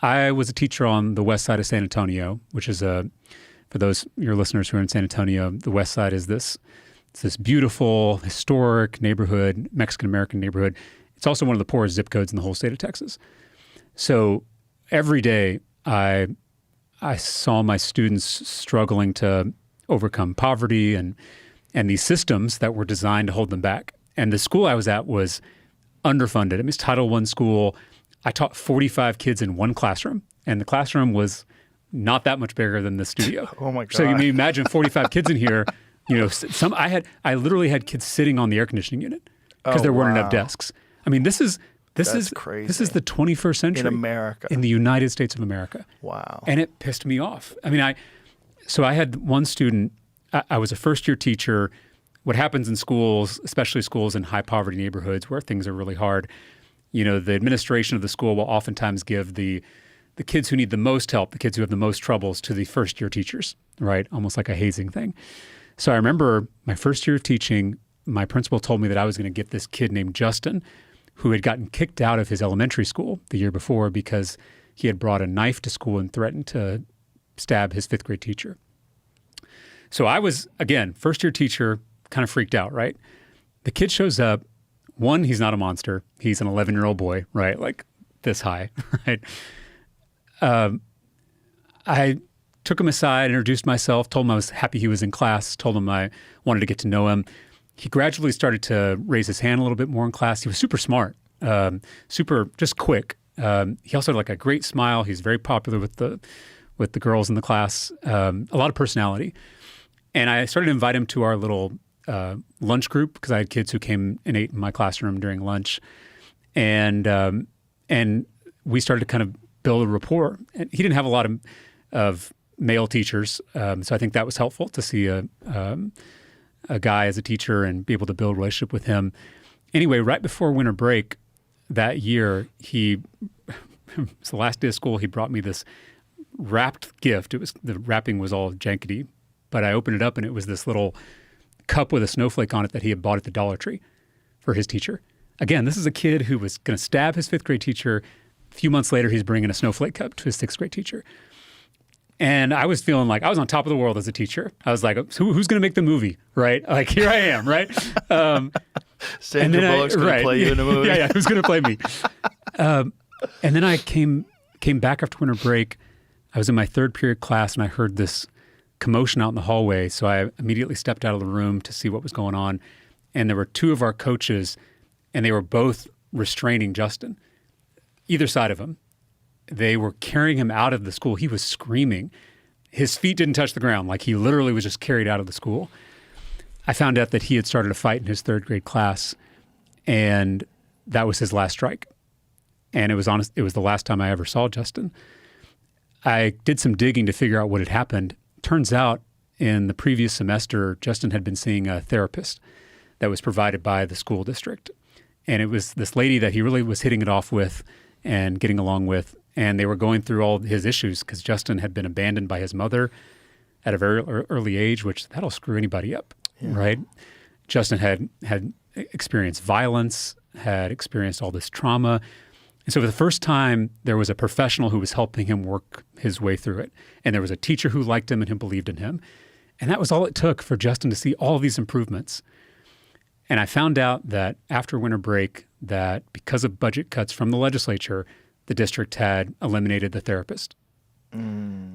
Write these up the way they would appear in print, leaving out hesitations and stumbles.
I was a teacher on the west side of San Antonio, which is for those your listeners who are in San Antonio, the west side is this beautiful, historic neighborhood, Mexican-American neighborhood. It's also one of the poorest zip codes in the whole state of Texas. So every day I saw my students struggling to overcome poverty and these systems that were designed to hold them back. And the school I was at was underfunded. I mean, it's Title I school. I taught 45 kids in one classroom, and the classroom was not that much bigger than the studio. Oh my God. So you may imagine 45 kids in here. I literally had kids sitting on the air conditioning unit because there weren't enough desks. I mean, this is crazy. This is the 21st century in America, in the United States of America. Wow. And it pissed me off. I mean, I had one student. I was a first-year teacher. What happens in schools, especially schools in high-poverty neighborhoods where things are really hard, the administration of the school will oftentimes give the kids who need the most help, the kids who have the most troubles, to the first-year teachers, right? Almost like a hazing thing. So I remember my first year of teaching, my principal told me that I was going to get this kid named Justin, who had gotten kicked out of his elementary school the year before because he had brought a knife to school and threatened to stab his fifth grade teacher. So I was, again, first-year teacher, kind of freaked out, right? The kid shows up. One, he's not a monster. He's an 11-year-old boy, right? Like this high, right? I took him aside, introduced myself, told him I was happy he was in class, told him I wanted to get to know him. He gradually started to raise his hand a little bit more in class. He was super smart, super just quick. He also had like a great smile. He's very popular with the girls in the class, a lot of personality. And I started to invite him to our little lunch group because I had kids who came and ate in my classroom during lunch. And we started to kind of build a rapport. And he didn't have a lot of male teachers, so I think that was helpful to see a guy as a teacher and be able to build a relationship with him. Anyway, right before winter break that year, it's the last day of school, he brought me this wrapped gift. The wrapping was all jankety, but I opened it up and it was this little cup with a snowflake on it that he had bought at the Dollar Tree for his teacher. Again, this is a kid who was going to stab his fifth grade teacher. A few months later, he's bringing a snowflake cup to his sixth grade teacher. And I was feeling like I was on top of the world as a teacher. I was like, who's going to make the movie, right? Like, here I am, right? Sandra Bullock's going to play you in a movie. Yeah, who's going to play me? And then I came back after winter break. I was in my third period class, and I heard this commotion out in the hallway. So I immediately stepped out of the room to see what was going on. And there were two of our coaches, and they were both restraining Justin, either side of him. They were carrying him out of the school. He was screaming. His feet didn't touch the ground. Like he literally was just carried out of the school. I found out that he had started a fight in his third grade class, and that was his last strike. And it was the last time I ever saw Justin. I did some digging to figure out what had happened. Turns out in the previous semester, Justin had been seeing a therapist that was provided by the school district. And it was this lady that he really was hitting it off with and getting along with. And they were going through all his issues because Justin had been abandoned by his mother at a very early age, which that'll screw anybody up, right? Justin had experienced violence, had experienced all this trauma. And so for the first time, there was a professional who was helping him work his way through it. And there was a teacher who liked him and who believed in him. And that was all it took for Justin to see all these improvements. And I found out that after winter break, that because of budget cuts from the legislature, the district had eliminated the therapist.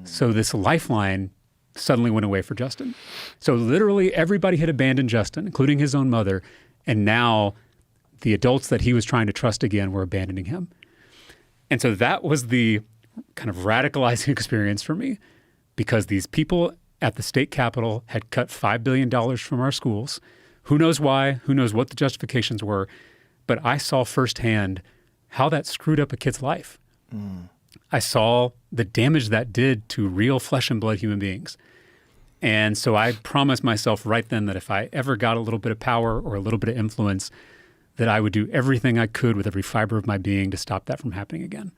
So this lifeline suddenly went away for Justin. So literally everybody had abandoned Justin, including his own mother, and now the adults that he was trying to trust again were abandoning him. And so that was the kind of radicalizing experience for me, because these people at the state capitol had cut $5 billion from our schools. Who knows why? Who knows what the justifications were? But I saw firsthand how that screwed up a kid's life. I saw the damage that did to real flesh and blood human beings. And so I promised myself right then that if I ever got a little bit of power or a little bit of influence, that I would do everything I could with every fiber of my being to stop that from happening again.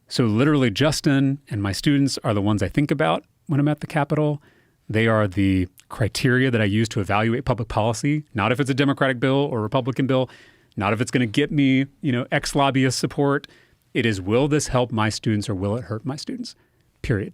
So literally Justin and my students are the ones I think about when I'm at the Capitol. They are the criteria that I use to evaluate public policy, not if it's a Democratic bill or Republican bill, not if it's going to get me, ex-lobbyist support. It is, will this help my students or will it hurt my students? Period.